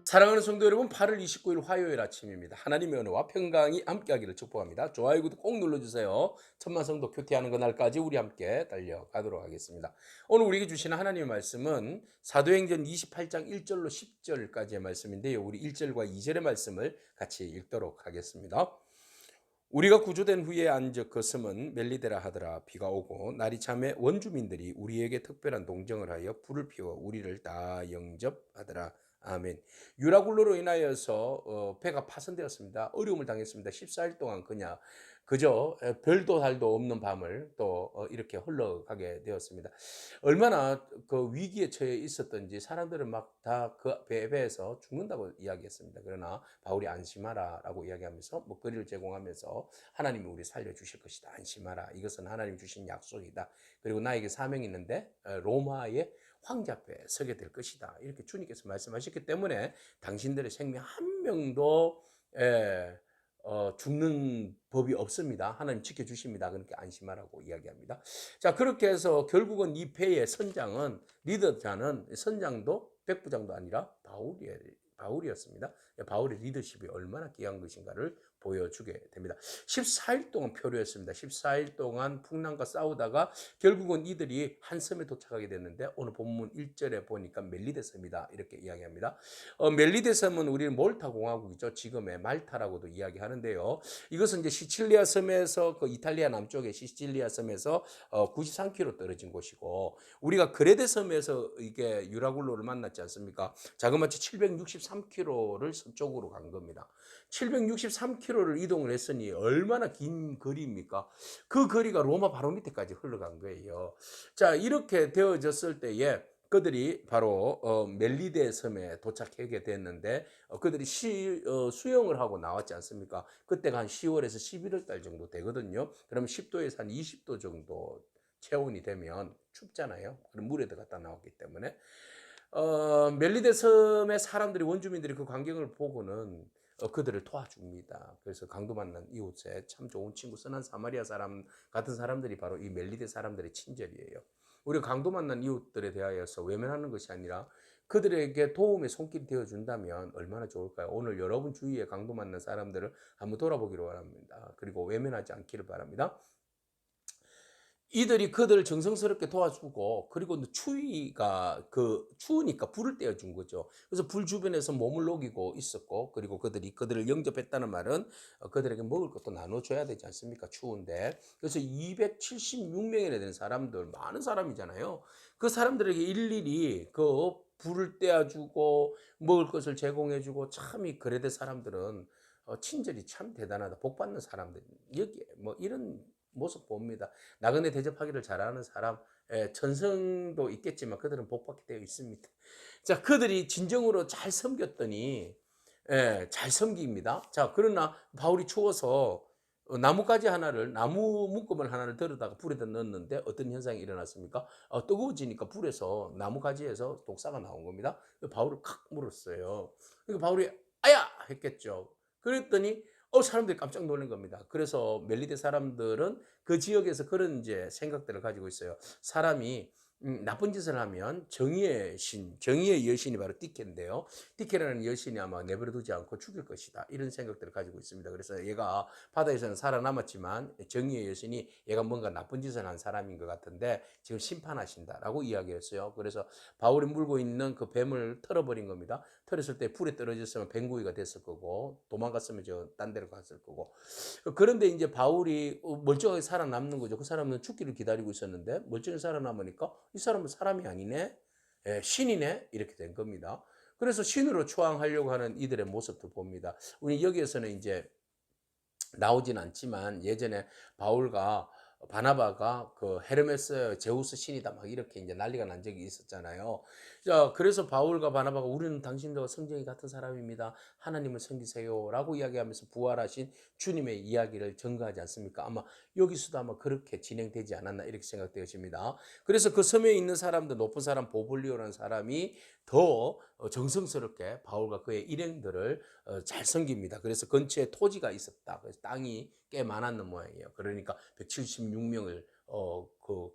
사랑하는 성도 여러분, 8월 29일 화요일 아침입니다. 하나님의 은혜와 평강이 함께하기를 축복합니다. 좋아요, 구독 꼭 눌러주세요. 천만 성도 큐티하는 그날까지 우리 함께 달려가도록 하겠습니다. 오늘 우리에게 주시는 하나님의 말씀은 사도행전 28장 1절로 10절까지의 말씀인데요. 우리 1절과 2절의 말씀을 같이 읽도록 하겠습니다. 우리가 구조된 후에 안적 그 섬은 멜리데라 하더라. 비가 오고 날이 참에 원주민들이 우리에게 특별한 동정을 하여 불을 피워 우리를 다 영접하더라. 아멘. 유라굴로로 인하여서 배가 파손되었습니다. 어려움을 당했습니다. 14일 동안 그저 별도 달도 없는 밤을 또 이렇게 흘러가게 되었습니다. 얼마나 그 위기에 처해 있었던지 사람들은 막 다 그 배에서 죽는다고 이야기했습니다. 그러나 바울이 안심하라라고 이야기하면서 먹거리를 제공하면서 하나님이 우리 살려주실 것이다. 안심하라. 이것은 하나님 주신 약속이다. 그리고 나에게 사명이 있는데 로마의 황제 앞에 서게 될 것이다. 이렇게 주님께서 말씀하셨기 때문에 당신들의 생명 한 명도 죽는 법이 없습니다. 하나님 지켜주십니다. 그렇게 안심하라고 이야기합니다. 자, 그렇게 해서 결국은 이 배의 선장은, 리더자는 선장도 백부장도 아니라 바울이었습니다. 바울의 리더십이 얼마나 귀한 것인가를 보여주게 됩니다. 14일 동안 표류했습니다. 14일 동안 풍랑과 싸우다가 결국은 이들이 한 섬에 도착하게 됐는데 오늘 본문 1절에 보니까 멜리데 섬이다 이렇게 이야기합니다. 멜리데 섬은 우리는 몰타 공화국이죠. 지금의 말타라고도 이야기하는데요. 이것은 이제 시칠리아 섬에서 그 이탈리아 남쪽의 시칠리아 섬에서 93km 떨어진 곳이고 우리가 그레데 섬에서 이게 유라굴로를 만났지 않습니까? 자그마치 763km를 서쪽으로 간 겁니다. 763km를 이동을 했으니 얼마나 긴 거리입니까? 그 거리가 로마 바로 밑에까지 흘러간 거예요. 자, 이렇게 되어졌을 때에 그들이 바로 멜리데 섬에 도착하게 됐는데 그들이 수영을 하고 나왔지 않습니까? 그때가 한 10월에서 11월 달 정도 되거든요. 그러면 10도에서 한 20도 정도 체온이 되면 춥잖아요. 그럼 물에 들어갔다 나왔기 때문에 멜리데 섬의 사람들이 원주민들이 그 광경을 보고는 그들을 도와줍니다. 그래서 강도 만난 이웃에 참 좋은 친구 선한 사마리아 사람 같은 사람들이 바로 이 멜리데 사람들의 친절이에요. 우리가 강도 만난 이웃들에 대하여서 외면하는 것이 아니라 그들에게 도움의 손길이 되어준다면 얼마나 좋을까요? 오늘 여러분 주위에 강도 만난 사람들을 한번 돌아보기를 바랍니다. 그리고 외면하지 않기를 바랍니다. 이들이 그들을 정성스럽게 도와주고 그리고 추우니까 불을 떼어준 거죠. 그래서 불 주변에서 몸을 녹이고 있었고 그리고 그들을 영접했다는 말은 그들에게 먹을 것도 나눠줘야 되지 않습니까? 추운데. 그래서 276명이나 되는 사람들 많은 사람이잖아요. 그 사람들에게 일일이 그 불을 떼어주고 먹을 것을 제공해주고 참 이 그레데 사람들은 친절이 참 대단하다. 복 받는 사람들 여기에 뭐 이런 모습 봅니다. 나그네 대접하기를 잘하는 사람, 천성도 있겠지만 그들은 복받게 되어 있습니다. 자, 그들이 진정으로 잘 섬겼더니 잘 섬깁니다. 자, 그러나 바울이 추워서 나무 묶음을 하나를 들어다가 불에다 넣었는데 어떤 현상이 일어났습니까? 뜨거워지니까 불에서 나무 가지에서 독사가 나온 겁니다. 바울을 칵 물었어요. 그러니까 바울이 아야 했겠죠. 그랬더니 사람들이 깜짝 놀란 겁니다. 그래서 멜리데 사람들은 그 지역에서 그런 이제 생각들을 가지고 있어요. 사람이 나쁜 짓을 하면 정의의 여신이 바로 티케인데요. 티케라는 여신이 아마 내버려 두지 않고 죽일 것이다. 이런 생각들을 가지고 있습니다. 그래서 얘가 바다에서는 살아남았지만 정의의 여신이 얘가 뭔가 나쁜 짓을 한 사람인 것 같은데 지금 심판하신다라고 이야기했어요. 그래서 바울이 물고 있는 그 뱀을 털어버린 겁니다. 털었을 때 불에 떨어졌으면 뱀구이가 됐을 거고 도망갔으면 저 딴 데로 갔을 거고. 그런데 이제 바울이 멀쩡하게 살아남는 거죠. 그 사람은 죽기를 기다리고 있었는데 멀쩡히 살아남으니까 이 사람은 사람이 아니네, 신이네 이렇게 된 겁니다. 그래서 신으로 추앙하려고 하는 이들의 모습도 봅니다. 우리 여기에서는 이제 나오진 않지만 예전에 바나바가 그 헤르메스 제우스 신이다 막 이렇게 이제 난리가 난 적이 있었잖아요. 자, 그래서 바울과 바나바가 우리는 당신들과 성정이 같은 사람입니다. 하나님을 섬기세요라고 이야기하면서 부활하신 주님의 이야기를 전가하지 않습니까? 아마 여기서도 아마 그렇게 진행되지 않았나 이렇게 생각되어집니다. 그래서 그 섬에 있는 사람들, 높은 사람 보블리오라는 사람이 더 정성스럽게 바울과 그의 일행들을 잘 섬깁니다. 그래서 근처에 토지가 있었다. 그래서 땅이 꽤 많았는 모양이에요. 그러니까 176명을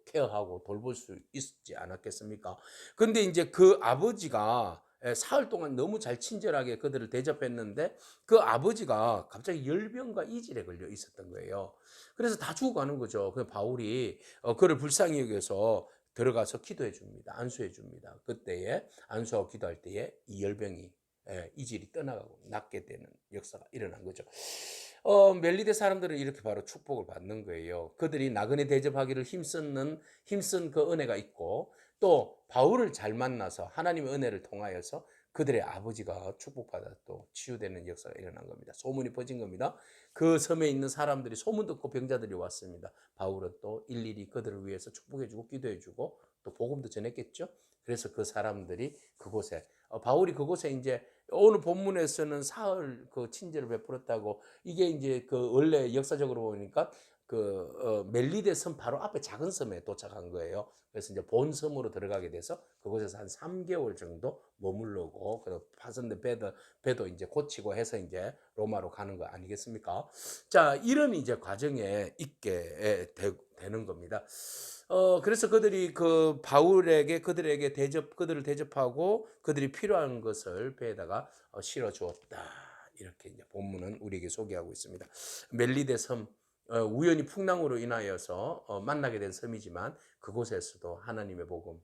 케어하고 돌볼 수 있지 않았겠습니까? 근데 이제 그 아버지가 사흘 동안 너무 잘 친절하게 그들을 대접했는데 그 아버지가 갑자기 열병과 이질에 걸려 있었던 거예요. 그래서 다 죽어가는 거죠. 그 바울이 그를 불쌍히 여겨서 들어가서 기도해 줍니다. 안수해 줍니다. 그때에 안수하고 기도할 때에 이 열병이 이질이 떠나가고 낫게 되는 역사가 일어난 거죠. 멜리데 사람들은 이렇게 바로 축복을 받는 거예요. 그들이 나그네 대접하기를 힘쓴 그 은혜가 있고 또 바울을 잘 만나서 하나님의 은혜를 통하여서 그들의 아버지가 축복받아 또 치유되는 역사가 일어난 겁니다. 소문이 퍼진 겁니다. 그 섬에 있는 사람들이 소문 듣고 병자들이 왔습니다. 바울은 또 일일이 그들을 위해서 축복해주고 기도해주고 또 복음도 전했겠죠. 그래서 그 사람들이 그곳에 바울이 그곳에 이제 오늘 본문에서는 사흘 그 친절을 베풀었다고 이게 이제 그 원래 역사적으로 보니까 멜리데 섬 바로 앞에 작은 섬에 도착한 거예요. 그래서 이제 본 섬으로 들어가게 돼서 그곳에서 한 3개월 정도 머무르고 그 파손된 배도 이제 고치고 해서 이제 로마로 가는 거 아니겠습니까? 자, 이런 이제 과정에 있게 되는 겁니다. 그래서 그들이 그 바울에게 그들을 대접하고 그들이 필요한 것을 배에다가 실어 주었다. 이렇게 이제 본문은 우리에게 소개하고 있습니다. 멜리데 섬 우연히 풍랑으로 인하여서 만나게 된 섬이지만 그곳에서도 하나님의 복음,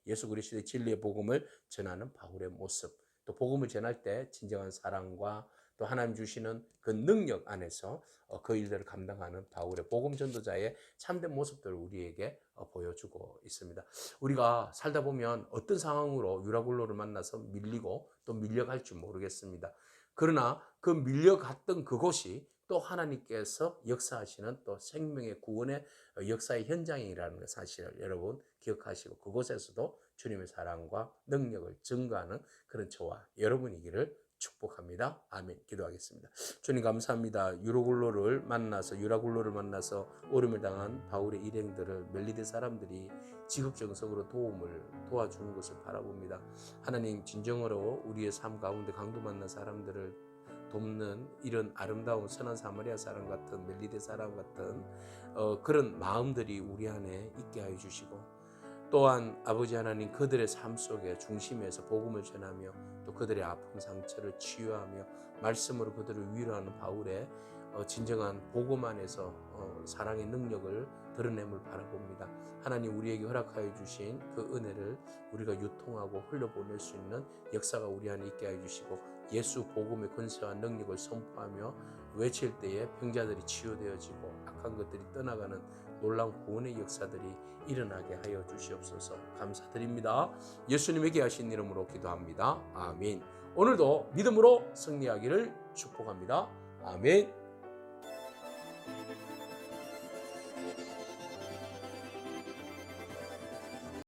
예수 그리스도의 진리의 복음을 전하는 바울의 모습, 또 복음을 전할 때 진정한 사랑과 또 하나님 주시는 그 능력 안에서 그 일들을 감당하는 바울의 복음 전도자의 참된 모습들을 우리에게 보여주고 있습니다. 우리가 살다 보면 어떤 상황으로 유라굴로를 만나서 밀리고 또 밀려갈 줄 모르겠습니다. 그러나 그 밀려갔던 그곳이 또 하나님께서 역사하시는 또 생명의 구원의 역사의 현장이라는 사실을 여러분 기억하시고 그곳에서도 주님의 사랑과 능력을 증거하는 그런 저와 여러분이기를 축복합니다. 아멘. 기도하겠습니다. 주님 감사합니다. 유라굴로를 만나서 오름을 당한 바울의 일행들을 멜리데 사람들이 지극정성으로 도와주는 것을 바라봅니다. 하나님 진정으로 우리의 삶 가운데 강도 만난 사람들을 돕는 이런 아름다운 선한 사마리아 사람 같은 멜리데 사람 같은 그런 마음들이 우리 안에 있게 하여 주시고 또한 아버지 하나님 그들의 삶 속에 중심에서 복음을 전하며 또 그들의 아픈 상처를 치유하며 말씀으로 그들을 위로하는 바울의 진정한 복음 안에서 사랑의 능력을 드러냄을 바라봅니다. 하나님 우리에게 허락하여 주신 그 은혜를 우리가 유통하고 흘려보낼 수 있는 역사가 우리 안에 있게 하여 주시고 예수 복음의 권세와 능력을 선포하며 외칠 때에 병자들이 치유되어지고 악한 것들이 떠나가는 놀라운 구원의 역사들이 일어나게 하여 주시옵소서. 감사드립니다. 예수님에게 하신 이름으로 기도합니다. 아멘. 오늘도 믿음으로 승리하기를 축복합니다. 아멘.